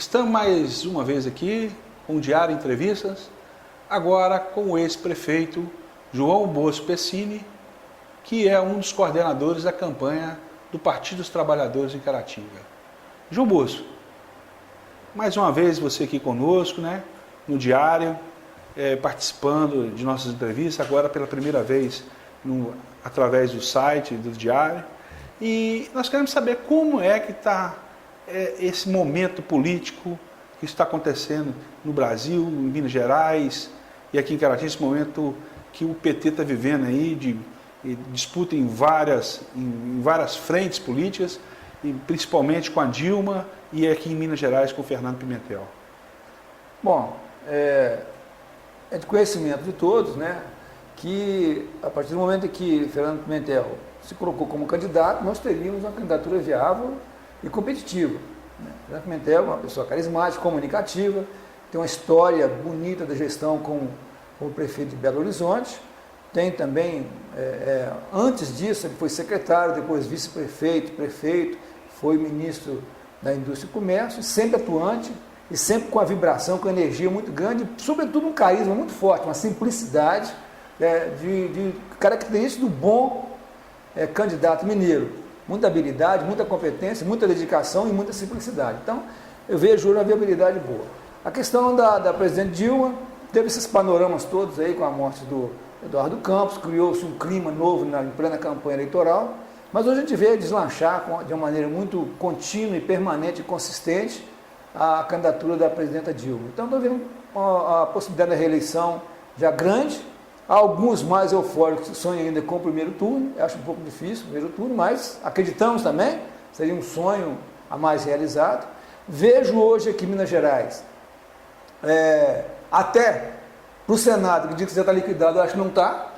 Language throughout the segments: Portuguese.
Estamos mais uma vez aqui com o Diário Entrevistas, agora com o ex-prefeito João Bosco Pecini, que é um dos coordenadores da campanha do Partido dos Trabalhadores em Caratinga. João Bosco, mais uma vez você aqui conosco, né, no Diário, participando de nossas entrevistas, agora pela primeira vez através do site do Diário. E nós queremos saber como é que está esse momento político que está acontecendo no Brasil, em Minas Gerais e aqui em Caratinga, esse momento que o PT está vivendo aí de disputa em várias frentes políticas, e principalmente com a Dilma e aqui em Minas Gerais com o Fernando Pimentel. Bom, é de conhecimento de todos, né, que a partir do momento em que Fernando Pimentel se colocou como candidato, nós teríamos uma candidatura viável e competitiva. Fernando Pimentel é uma pessoa carismática, comunicativa, tem uma história bonita da gestão como prefeito de Belo Horizonte, tem também, antes disso, ele foi secretário, depois vice-prefeito, prefeito, foi ministro da Indústria e Comércio, sempre atuante e sempre com a vibração, com a energia muito grande, sobretudo um carisma muito forte, uma simplicidade de característica do bom candidato mineiro. Muita habilidade, muita competência, muita dedicação e muita simplicidade. Então, eu vejo uma viabilidade boa. A questão da presidente Dilma, teve esses panoramas todos aí com a morte do Eduardo Campos, criou-se um clima novo em plena campanha eleitoral, mas hoje a gente vê deslanchar de uma maneira muito contínua e permanente e consistente a candidatura da presidenta Dilma. Então, estou vendo a possibilidade da reeleição já grande. Há alguns mais eufóricos que sonham ainda com o primeiro turno, eu acho um pouco difícil o primeiro turno, mas acreditamos também, seria um sonho a mais realizado. Vejo hoje aqui em Minas Gerais, até para o Senado, que diz que já está liquidado, eu acho que não está.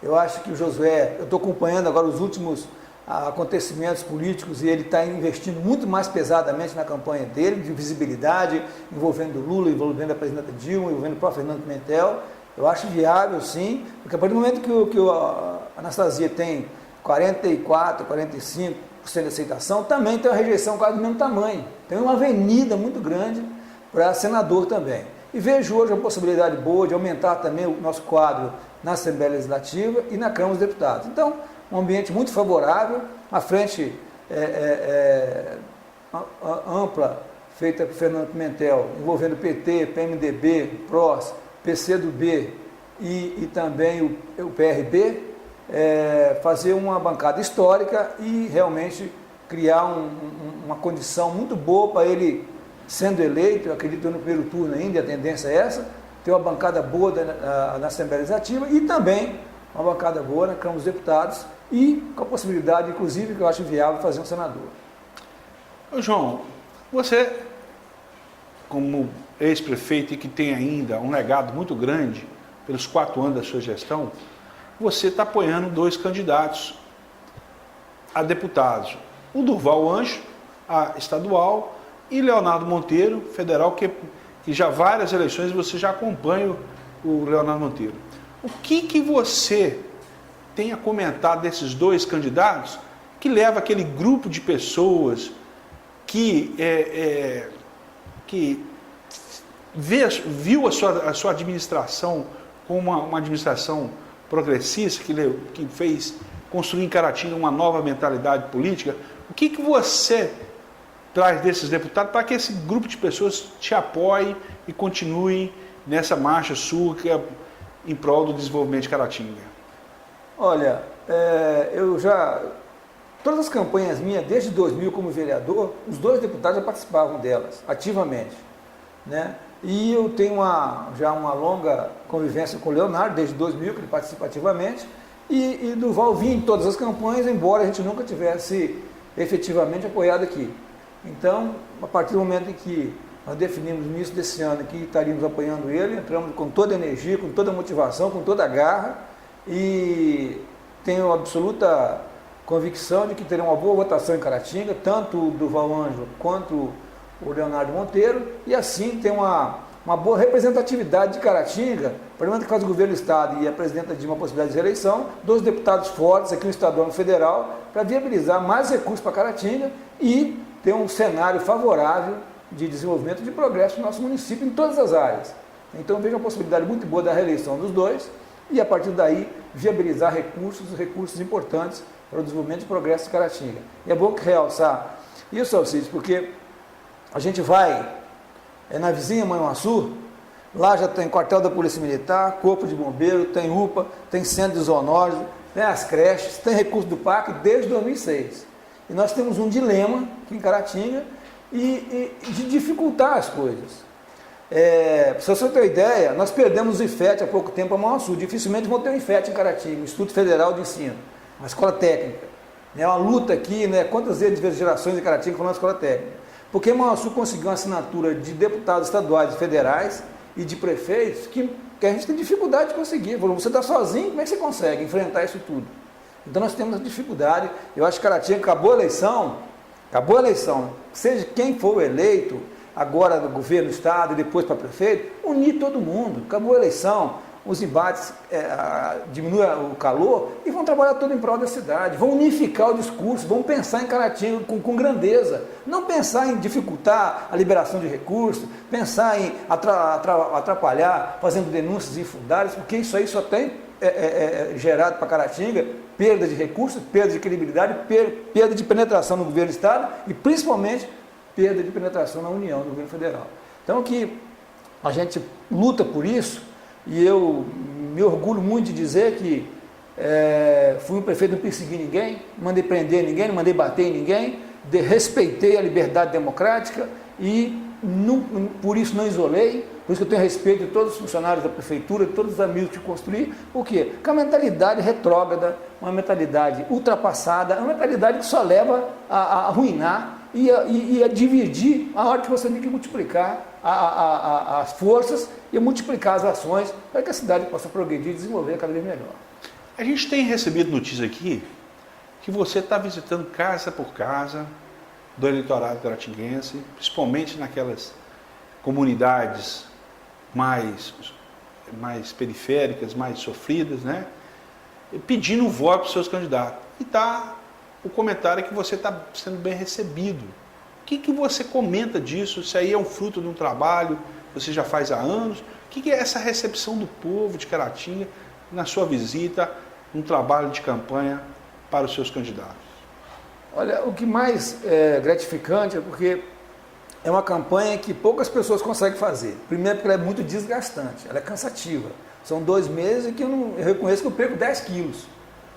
Eu acho que o Josué, eu estou acompanhando agora os últimos acontecimentos políticos e ele está investindo muito mais pesadamente na campanha dele, de visibilidade, envolvendo o Lula, envolvendo a presidenta Dilma, envolvendo o próprio Fernando Pimentel. Eu acho viável, sim, porque a partir do momento que a Anastasia tem 44%, 45% de aceitação, também tem uma rejeição quase do mesmo tamanho. Tem uma avenida muito grande para senador também. E vejo hoje a possibilidade boa de aumentar também o nosso quadro na Assembleia Legislativa e na Câmara dos Deputados. Então, um ambiente muito favorável, uma frente ampla, feita por Fernando Pimentel, envolvendo PT, PMDB, PROS, PCdoB e também o PRB, fazer uma bancada histórica e realmente criar uma condição muito boa para ele, sendo eleito, eu acredito no primeiro turno ainda, a tendência é essa, ter uma bancada boa na Assembleia Legislativa e também uma bancada boa na Câmara dos Deputados e com a possibilidade, inclusive, que eu acho viável, fazer um senador. Ô João, você, como ex-prefeito e que tem ainda um legado muito grande pelos 4 anos da sua gestão, você está apoiando 2 candidatos a deputados, o Durval Anjo, a estadual, e Leonardo Monteiro, federal, que já várias eleições você já acompanha o Leonardo Monteiro. O que você tem a comentar desses 2 candidatos que leva aquele grupo de pessoas que viu a sua administração como uma administração progressista, que fez construir em Caratinga uma nova mentalidade política? O que você traz desses deputados para que esse grupo de pessoas te apoie e continue nessa marcha sua que é em prol do desenvolvimento de Caratinga? Olha, todas as campanhas minhas, desde 2000 como vereador, os 2 deputados já participavam delas, ativamente, né? E eu tenho já uma longa convivência com o Leonardo, desde 2000, que ele participa ativamente, e Durval vinha em todas as campanhas, embora a gente nunca tivesse efetivamente apoiado aqui. Então, a partir do momento em que nós definimos no início desse ano que estaríamos apoiando ele, entramos com toda a energia, com toda a motivação, com toda a garra, e tenho absoluta convicção de que terá uma boa votação em Caratinga, tanto o Durval Anjo quanto o Leonardo Monteiro, e assim tem uma boa representatividade de Caratinga, para que faz o governo do Estado e a presidenta de uma possibilidade de reeleição, 2 deputados fortes aqui no estadual e no federal, para viabilizar mais recursos para Caratinga e ter um cenário favorável de desenvolvimento e de progresso do nosso município em todas as áreas. Então, eu vejo uma possibilidade muito boa da reeleição dos dois e, a partir daí, viabilizar recursos importantes para o desenvolvimento e progresso de Caratinga. E é bom que realçar isso, Alcides, porque a gente vai na vizinha Manhuaçu, lá já tem quartel da Polícia Militar, corpo de bombeiro, tem UPA, tem centro de zoonose, tem as creches, tem recurso do parque desde 2006. E nós temos um dilema aqui em Caratinga e de dificultar as coisas. Para você ter uma ideia, nós perdemos o IFET há pouco tempo a Manhuaçu. Dificilmente vão ter um IFET em Caratinga, Instituto Federal de Ensino, uma escola técnica. É uma luta aqui, né? Quantas gerações de Caratinga foram na escola técnica? Porque Manhuaçu conseguiu uma assinatura de deputados estaduais e federais e de prefeitos que a gente tem dificuldade de conseguir. Você está sozinho, como é que você consegue enfrentar isso tudo? Então nós temos dificuldade. Eu acho que Caratinga acabou a eleição, seja quem for eleito, agora do governo do estado e depois para prefeito, unir todo mundo. Acabou a eleição, os embates diminuem o calor e vão trabalhar todo em prol da cidade, vão unificar o discurso, vão pensar em Caratinga com grandeza, não pensar em dificultar a liberação de recursos, pensar em atrapalhar, fazendo denúncias infundadas, porque isso aí só tem gerado para Caratinga perda de recursos, perda de credibilidade, perda de penetração no governo do estado e principalmente perda de penetração na União, no governo federal. Então que a gente luta por isso. E eu me orgulho muito de dizer que fui um prefeito, não persegui ninguém, não mandei prender ninguém, não mandei bater em ninguém, respeitei a liberdade democrática e por isso não isolei, por isso que eu tenho respeito de todos os funcionários da prefeitura, de todos os amigos que construí. Por quê? Porque é uma mentalidade retrógrada, uma mentalidade ultrapassada, uma mentalidade que só leva a arruinar e a dividir a hora que você tem que multiplicar as forças e multiplicar as ações para que a cidade possa progredir e desenvolver cada vez melhor. A gente tem recebido notícia aqui que você está visitando casa por casa do eleitorado caratinguense, principalmente naquelas comunidades mais periféricas, mais sofridas, né? Pedindo voto para os seus candidatos. E o comentário é que você está sendo bem recebido. O que você comenta disso? Isso aí é um fruto de um trabalho que você já faz há anos? O que é essa recepção do povo de Caratinga na sua visita, um trabalho de campanha para os seus candidatos? Olha, o que mais é gratificante é porque é uma campanha que poucas pessoas conseguem fazer. Primeiro porque ela é muito desgastante, ela é cansativa. São 2 meses que eu reconheço que eu perco 10 quilos,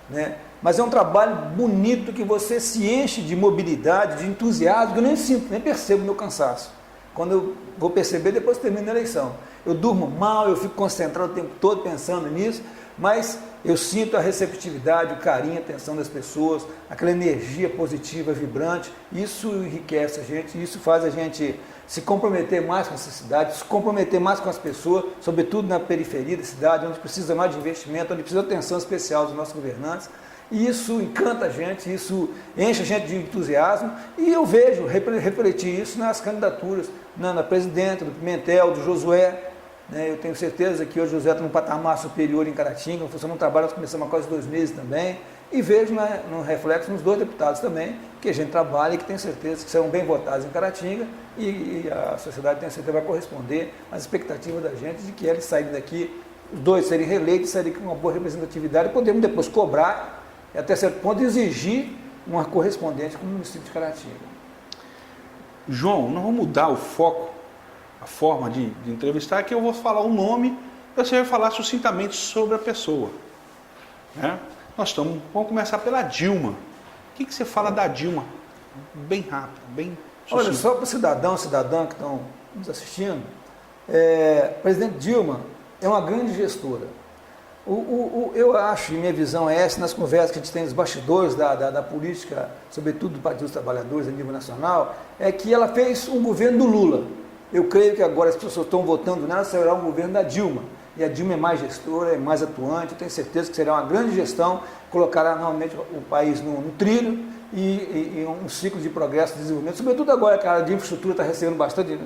né? Mas é um trabalho bonito que você se enche de mobilidade, de entusiasmo, que eu nem sinto, nem percebo o meu cansaço. Quando eu vou perceber, depois termina a eleição. Eu durmo mal, eu fico concentrado o tempo todo pensando nisso, mas eu sinto a receptividade, o carinho, a atenção das pessoas, aquela energia positiva, vibrante. Isso enriquece a gente, isso faz a gente se comprometer mais com essa cidade, se comprometer mais com as pessoas, sobretudo na periferia da cidade, onde precisa mais de investimento, onde precisa de atenção especial dos nossos governantes. E isso encanta a gente, isso enche a gente de entusiasmo e eu vejo refletir isso nas candidaturas, na presidenta, do Pimentel, do Josué. Eu tenho certeza que hoje o Josué está num patamar superior em Caratinga, funcionando um trabalho, nós começamos há quase 2 meses também, e vejo no reflexo nos 2 deputados também, que a gente trabalha e que tenho certeza que serão bem votados em Caratinga e a sociedade tem certeza vai corresponder às expectativas da gente de que eles saírem daqui, os 2 serem reeleitos, saírem com uma boa representatividade e podemos depois cobrar e até certo ponto exigir uma correspondente com o município de Caratinga. João, nós vamos mudar o foco, a forma de entrevistar, que eu vou falar o nome e você vai falar sucintamente sobre a pessoa. Né? Vamos começar pela Dilma. O que você fala da Dilma? Bem rápido, bem sucinto. Olha, só para os cidadãos que estão nos assistindo, a presidente Dilma é uma grande gestora. Eu acho, e minha visão é essa, nas conversas que a gente tem nos bastidores da política, sobretudo do Partido dos Trabalhadores a nível nacional, é que ela fez um governo do Lula. Eu creio que agora as pessoas estão votando nela, será um governo da Dilma. E a Dilma é mais gestora, é mais atuante, eu tenho certeza que será uma grande gestão, colocará novamente o país no trilho e um ciclo de progresso e desenvolvimento, sobretudo agora que a área de infraestrutura está recebendo bastante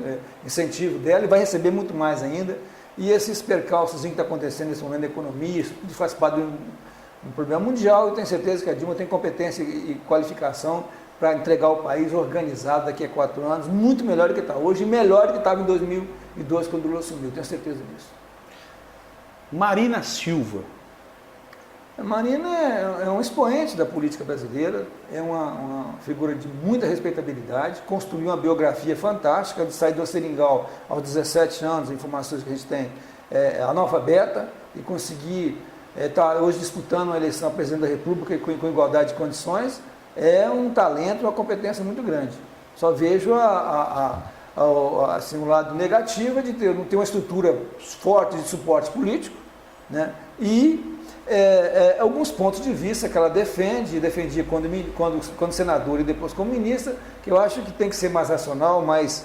incentivo dela e vai receber muito mais ainda. E esses percalços que está acontecendo nesse momento da economia, isso tudo faz parte de um problema mundial e tenho certeza que a Dilma tem competência e qualificação para entregar o país organizado daqui a 4 anos, muito melhor do que está hoje e melhor do que estava em 2002, quando o Lula assumiu, tenho certeza disso. Marina Silva. A Marina é um expoente da política brasileira, é uma figura de muita respeitabilidade, construiu uma biografia fantástica, de sair do Seringal aos 17 anos, informações que a gente tem, analfabeta, e conseguir estar hoje disputando a eleição a presidente da República com igualdade de condições, é um talento, uma competência muito grande. Só vejo assim, um lado negativo de não ter uma estrutura forte de suporte político, né? E alguns pontos de vista que ela defendia quando senadora e depois como ministra, que eu acho que tem que ser mais racional, mais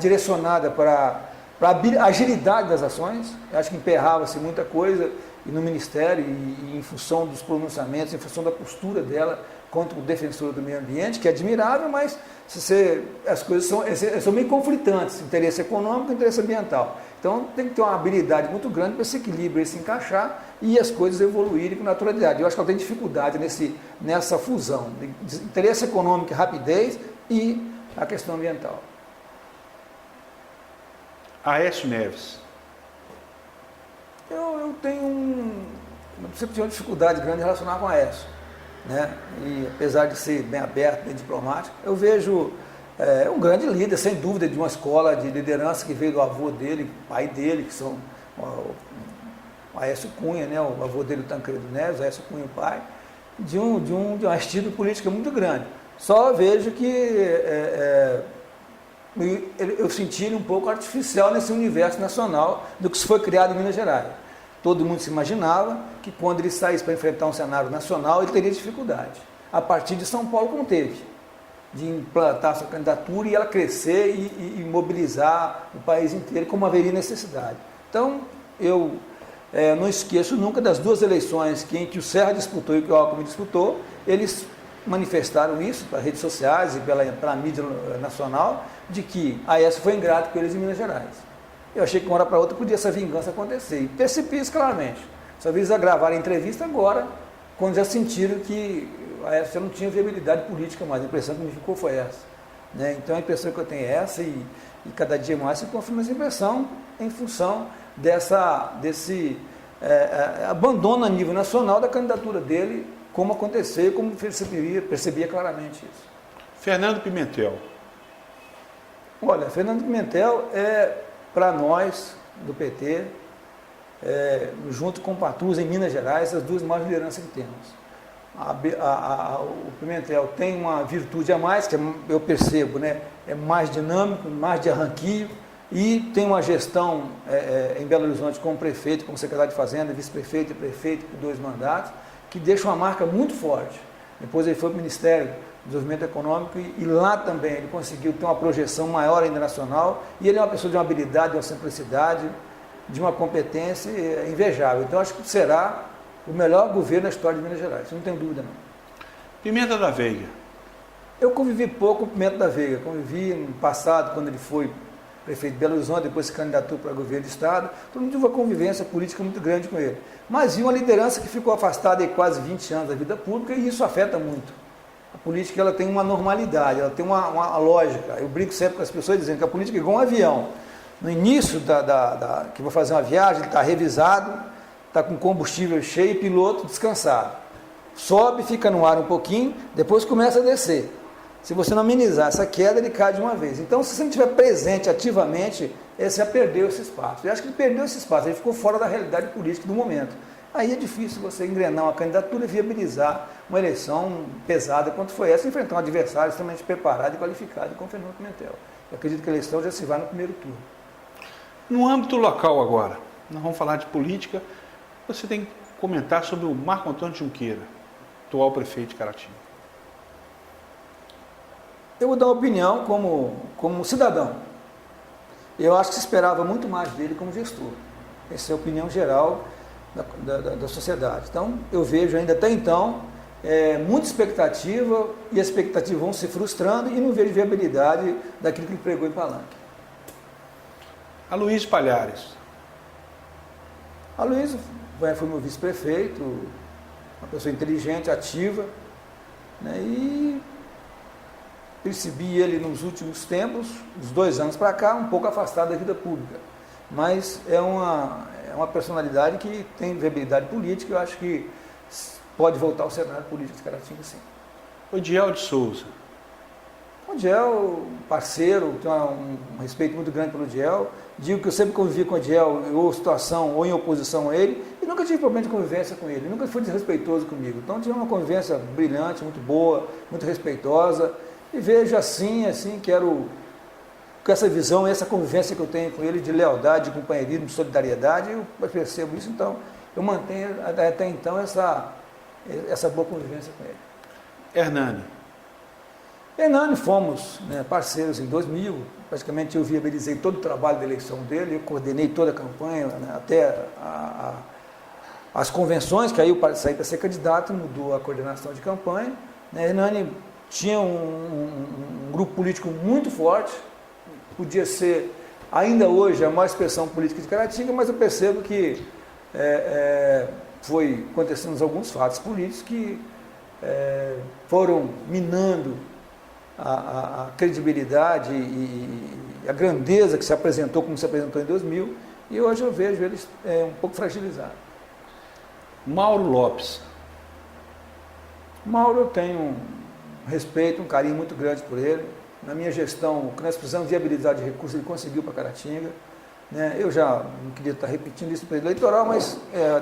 direcionada para a agilidade das ações. Eu acho que emperrava-se muita coisa e no Ministério e em função dos pronunciamentos, em função da postura dela contra o defensor do meio ambiente, que é admirável, mas as coisas são meio conflitantes, interesse econômico e interesse ambiental. Então tem que ter uma habilidade muito grande para esse equilíbrio, se encaixar e as coisas evoluírem com naturalidade. Eu acho que ela tem dificuldade nessa fusão de interesse econômico e rapidez e a questão ambiental. Aécio Neves. Eu tenho sempre uma dificuldade grande em relacionar com a Aécio, né? E apesar de ser bem aberto, bem diplomático, eu vejo um grande líder, sem dúvida, de uma escola de liderança que veio do avô dele, pai dele, que são o Aécio Cunha, né? O avô dele, o Tancredo Neves, o Aécio Cunha, o pai, de uma estilo política muito grande. Só vejo que eu senti ele um pouco artificial nesse universo nacional do que se foi criado em Minas Gerais. Todo mundo se imaginava que quando ele saísse para enfrentar um cenário nacional, ele teria dificuldade. A partir de São Paulo, como teve, de implantar sua candidatura e ela crescer e mobilizar o país inteiro, como haveria necessidade. Então, eu não esqueço nunca das 2 eleições em que o Serra disputou e que o Alckmin disputou. Eles manifestaram isso para redes sociais e pela mídia nacional, de que a Aécio foi ingrato com eles em Minas Gerais. Eu achei que uma hora para outra podia essa vingança acontecer. E percebi isso claramente. Só vi eles gravar a entrevista agora, quando já sentiram que a Aécio não tinha viabilidade política mais. A impressão que me ficou foi essa, né? Então a impressão que eu tenho é essa e cada dia mais se confirma essa impressão em função desse abandono a nível nacional da candidatura dele, como aconteceu e como percebia claramente isso. Fernando Pimentel. Olha, Fernando Pimentel para nós, do PT, junto com o Patrus em Minas Gerais, as 2 maiores lideranças que temos. O Pimentel tem uma virtude a mais, que eu percebo, né? É mais dinâmico, mais de arranquio, e tem uma gestão em Belo Horizonte como prefeito, como secretário de Fazenda, vice-prefeito e prefeito por 2 mandatos, que deixa uma marca muito forte. Depois ele foi para o Ministério do Desenvolvimento Econômico e lá também ele conseguiu ter uma projeção maior ainda nacional, e ele é uma pessoa de uma habilidade, de uma simplicidade, de uma competência invejável. Então acho que será o melhor governo da história de Minas Gerais, não tenho dúvida não. Pimenta da Veiga. Eu convivi pouco com o Pimenta da Veiga, convivi no passado, quando ele foi prefeito de Belo Horizonte, depois se candidatou para governo de estado, todo mundo teve uma convivência política muito grande com ele. Mas vi uma liderança que ficou afastada de quase 20 anos da vida pública e isso afeta muito. A política ela tem uma normalidade, ela tem uma lógica. Eu brinco sempre com as pessoas dizendo que a política é igual um avião. No início que vou fazer uma viagem, ele está revisado, está com combustível cheio e piloto descansado. Sobe, fica no ar um pouquinho, depois começa a descer. Se você não amenizar essa queda, ele cai de uma vez. Então, se você não estiver presente ativamente, você já perdeu esse espaço. Eu acho que ele perdeu esse espaço, ele ficou fora da realidade política do momento. Aí é difícil você engrenar uma candidatura e viabilizar uma eleição pesada quanto foi essa, enfrentar um adversário extremamente preparado e qualificado como Fernando Pimentel. Eu acredito que a eleição já se vai no primeiro turno. No âmbito local agora, nós vamos falar de política, você tem que comentar sobre o Marco Antônio Junqueira, atual prefeito de Caratinga. Eu vou dar uma opinião como cidadão. Eu acho que se esperava muito mais dele como gestor. Essa é a opinião geral da sociedade. Então, eu vejo ainda até então muita expectativa e as expectativas vão se frustrando e não vejo viabilidade daquilo que ele pregou em Palanque. Aloysio Palhares. Aloysio foi meu vice-prefeito, uma pessoa inteligente, ativa, né? E percebi ele nos últimos tempos, uns 2 anos para cá, um pouco afastado da vida pública. Mas é uma personalidade que tem viabilidade política, eu acho que pode voltar ao cenário político de Caratinga, sim. Odiel de Souza. O Odiel, parceiro, tenho um respeito muito grande pelo Odiel. Digo que eu sempre convivi com o Odiel, ou situação, ou em oposição a ele, e nunca tive problema de convivência com ele, nunca foi desrespeitoso comigo. Então tive uma convivência brilhante, muito boa, muito respeitosa, e vejo assim, quero, com essa visão, essa convivência que eu tenho com ele, de lealdade, de companheirismo, de solidariedade, eu percebo isso, então eu mantenho até então essa boa convivência com ele. Hernani, fomos, né, parceiros em 2000, praticamente eu viabilizei todo o trabalho da eleição dele, eu coordenei toda a campanha, né, até as convenções, que aí eu saí para ser candidato, mudou a coordenação de campanha. Né, Hernani tinha um grupo político muito forte, podia ser ainda hoje a maior expressão política de Caratinga, mas eu percebo que foi acontecendo alguns fatos políticos que foram minando a credibilidade e a grandeza que se apresentou, como se apresentou em 2000, e hoje eu vejo eles um pouco fragilizados. Mauro Lopes. Mauro, eu tenho um respeito, um carinho muito grande por ele. Na minha gestão, o que nós precisamos de viabilidade de recursos, ele conseguiu para Caratinga. Né? Eu já não queria estar repetindo isso no período eleitoral, mas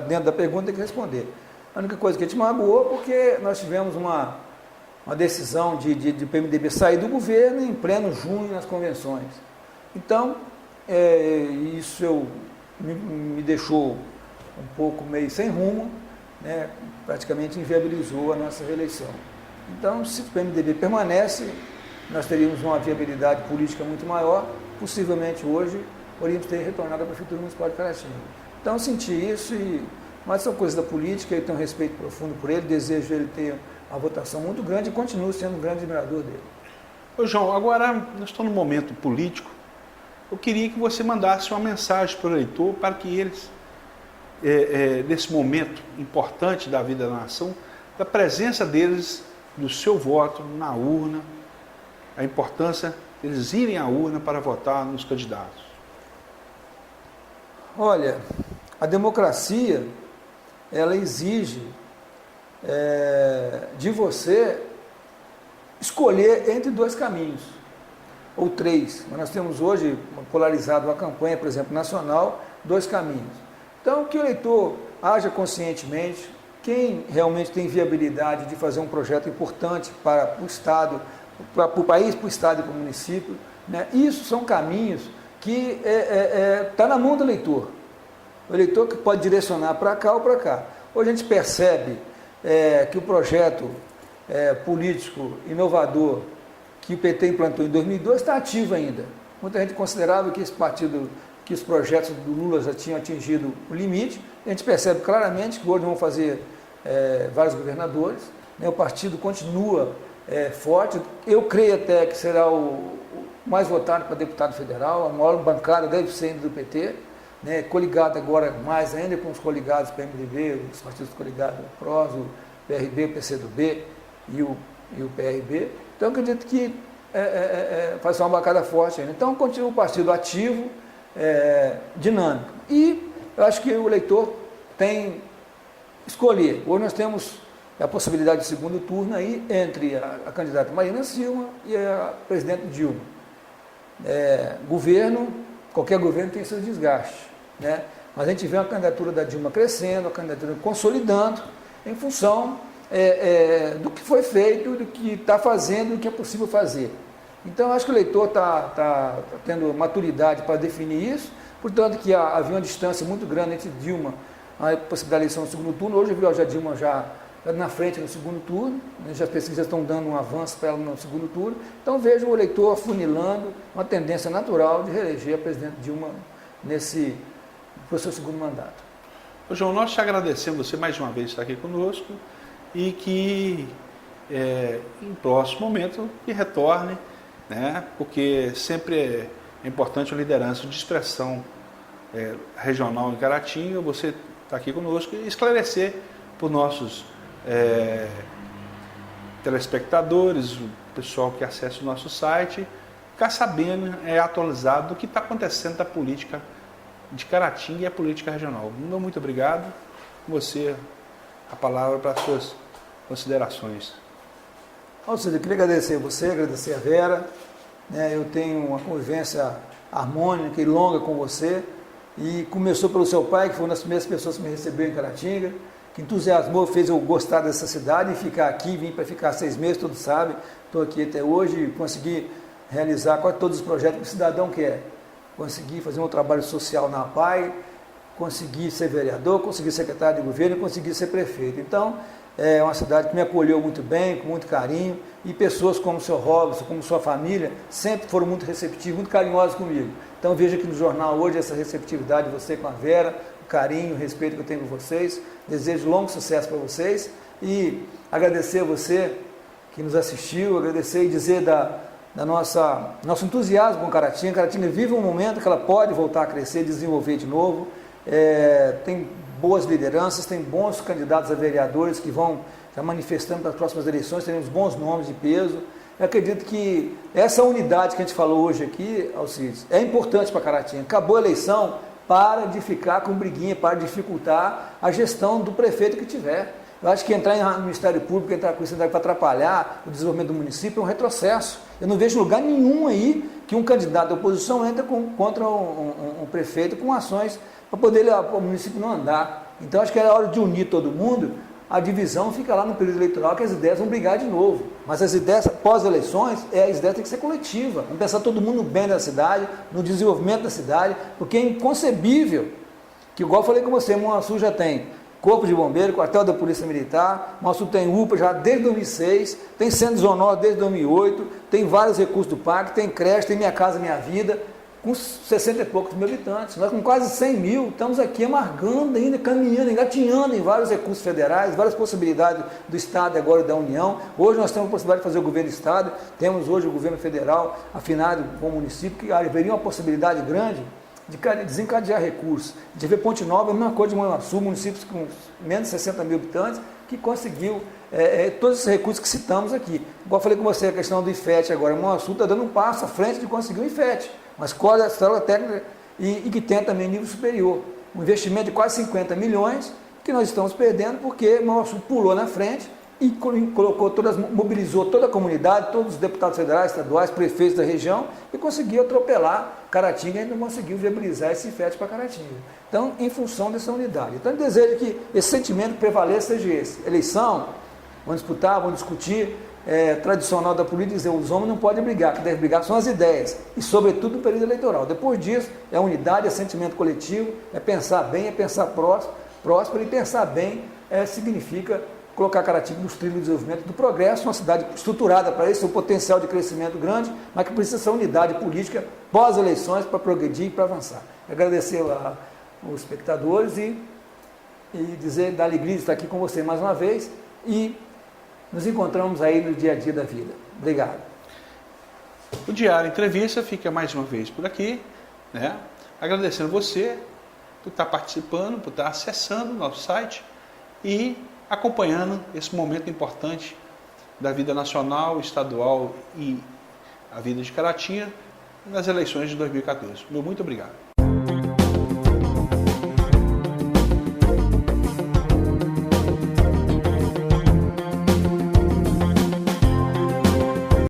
dentro da pergunta tem que responder. A única coisa que a gente magoou porque nós tivemos uma decisão de PMDB sair do governo em pleno junho nas convenções. Então, isso me deixou um pouco meio sem rumo, né? Praticamente inviabilizou a nossa reeleição. Então, se o PMDB permanece, nós teríamos uma viabilidade política muito maior, possivelmente hoje poderíamos ter retornado à Prefeitura Municipal de Caratinga. Então, eu senti isso, mas são coisas da política, eu tenho um respeito profundo por ele, desejo ele ter uma votação muito grande e continuo sendo um grande admirador dele. Ô João, agora nós estamos num momento político, eu queria que você mandasse uma mensagem para o eleitor para que eles, nesse momento importante da vida da nação, da presença deles, do seu voto na urna, a importância deles irem à urna para votar nos candidatos. Olha, a democracia, ela exige de você escolher entre 2 caminhos, ou 3. Mas nós temos hoje polarizado a campanha, por exemplo, nacional, 2 caminhos. Então, que o eleitor haja conscientemente, quem realmente tem viabilidade de fazer um projeto importante para o Estado, para o país, para o Estado e para o município, né? Isso são caminhos que está na mão do eleitor. O eleitor que pode direcionar para cá ou para cá. Hoje a gente percebe que o projeto político inovador que o PT implantou em 2002 está ativo ainda. Muita gente considerava que esse partido, que os projetos do Lula já tinham atingido o limite. A gente percebe claramente que hoje vão fazer vários governadores, né? O partido continua forte. Eu creio até que será o mais votado para deputado federal, a maior bancada deve ser do PT, né? Coligado agora mais ainda com os coligados PMDB, os partidos coligados, o PROS, o PRB, o PCdoB e o PRB. Então, acredito que vai ser uma bancada forte ainda. Então, continua o partido ativo, dinâmico. E eu acho que o eleitor tem escolher. Hoje nós temos a possibilidade de segundo turno aí entre a candidata Marina Silva e a presidente Dilma. Qualquer governo tem seus desgastes, né? Mas a gente vê a candidatura da Dilma crescendo, a candidatura consolidando, em função do que foi feito, do que está fazendo, do que é possível fazer. Então, acho que o eleitor está tendo maturidade para definir isso, portanto, que havia uma distância muito grande entre Dilma e a possibilidade da eleição no segundo turno. Hoje eu vi a Dilma já na frente no segundo turno, né? Já as pesquisas estão dando um avanço para ela no segundo turno. Então, vejo o eleitor afunilando uma tendência natural de reeleger a presidente Dilma para o seu segundo mandato. Ô João, nós te agradecemos você mais uma vez estar aqui conosco e que em próximo momento que retorne, né? Porque sempre é importante a liderança de expressão regional em Caratinga, você está aqui conosco e esclarecer para os nossos telespectadores, o pessoal que acessa o nosso site, ficar sabendo, atualizado do que está acontecendo da política de Caratinga e a política regional. Muito obrigado. Você, a palavra para as suas considerações. Alcides, eu queria agradecer a você, agradecer a Vera. Eu tenho uma convivência harmônica e longa com você. E começou pelo seu pai, que foi uma das primeiras pessoas que me recebeu em Caratinga, que entusiasmou, fez eu gostar dessa cidade e ficar aqui, vim para ficar 6 meses, todos sabem. Estou aqui até hoje e consegui realizar quase todos os projetos que o cidadão quer. Consegui fazer um trabalho social na APAI, consegui ser vereador, consegui ser secretário de governo e consegui ser prefeito. Então, é uma cidade que me acolheu muito bem, com muito carinho, e pessoas como o seu Robson, como sua família, sempre foram muito receptivos, muito carinhosos comigo. Então, veja aqui no jornal hoje essa receptividade de você com a Vera, o carinho, o respeito que eu tenho por vocês. Desejo longo sucesso para vocês e agradecer a você que nos assistiu, agradecer e dizer nosso entusiasmo com Caratinga. Caratinga vive um momento que ela pode voltar a crescer, desenvolver de novo. Tem boas lideranças, tem bons candidatos a vereadores que vão já manifestando para as próximas eleições, teremos bons nomes de peso. Eu acredito que essa unidade que a gente falou hoje aqui, Alcides, é importante para Caratinga. Acabou a eleição, para de ficar com briguinha, para de dificultar a gestão do prefeito que tiver. Eu acho que entrar no Ministério Público, entrar com isso para atrapalhar o desenvolvimento do município é um retrocesso. Eu não vejo lugar nenhum aí que um candidato da oposição entra contra um prefeito com ações para poder o município não andar. Então acho que era hora de unir todo mundo. A divisão fica lá no período eleitoral, que as ideias vão brigar de novo. Mas as ideias pós-eleições, as ideias têm que ser coletivas. Vamos pensar todo mundo no bem da cidade, no desenvolvimento da cidade, porque é inconcebível que, igual eu falei com você, Monassu já tem Corpo de Bombeiro, Quartel da Polícia Militar, Monassu tem UPA já desde 2006, tem Centro de Zonal desde 2008, tem vários recursos do PAC, tem creche, tem Minha Casa Minha Vida, com 60 e poucos mil habitantes. Nós com quase 100 mil, estamos aqui amargando ainda, caminhando, engatinhando em vários recursos federais, várias possibilidades do Estado e agora da União. Hoje nós temos a possibilidade de fazer o governo do Estado, temos hoje o governo federal afinado com o município, que haveria uma possibilidade grande de desencadear recursos. De ver Ponte Nova, a mesma coisa de Monassu, municípios com menos de 60 mil habitantes, que conseguiu todos esses recursos que citamos aqui. Igual eu falei com você, a questão do IFET agora, Monassu está dando um passo à frente de conseguir o IFET, uma escola técnica e que tem também nível superior. Um investimento de quase 50 milhões que nós estamos perdendo porque Monassu pulou na frente e mobilizou toda a comunidade, todos os deputados federais, estaduais, prefeitos da região e conseguiu atropelar Caratinga e ainda conseguiu viabilizar esse IFET para Caratinga. Então, em função dessa unidade. Então, eu desejo que esse sentimento prevaleça seja esse. Eleição, vamos disputar, vamos discutir, tradicional da política, dizer, os homens não podem brigar, que devem brigar são as ideias, e sobretudo no período eleitoral. Depois disso, é unidade, é sentimento coletivo, é pensar bem, é pensar próspero, e pensar bem significa colocar Caratinga nos trilhos de desenvolvimento do progresso, uma cidade estruturada para isso, um potencial de crescimento grande, mas que precisa ser unidade política pós-eleições para progredir e para avançar. Agradecer aos espectadores e dizer da alegria de estar aqui com você mais uma vez e nos encontramos aí no dia a dia da vida. Obrigado. O Diário Entrevista fica mais uma vez por aqui, né? Agradecendo você por estar participando, por estar acessando o nosso site e acompanhando esse momento importante da vida nacional, estadual e a vida de Caratinga nas eleições de 2014. Muito obrigado.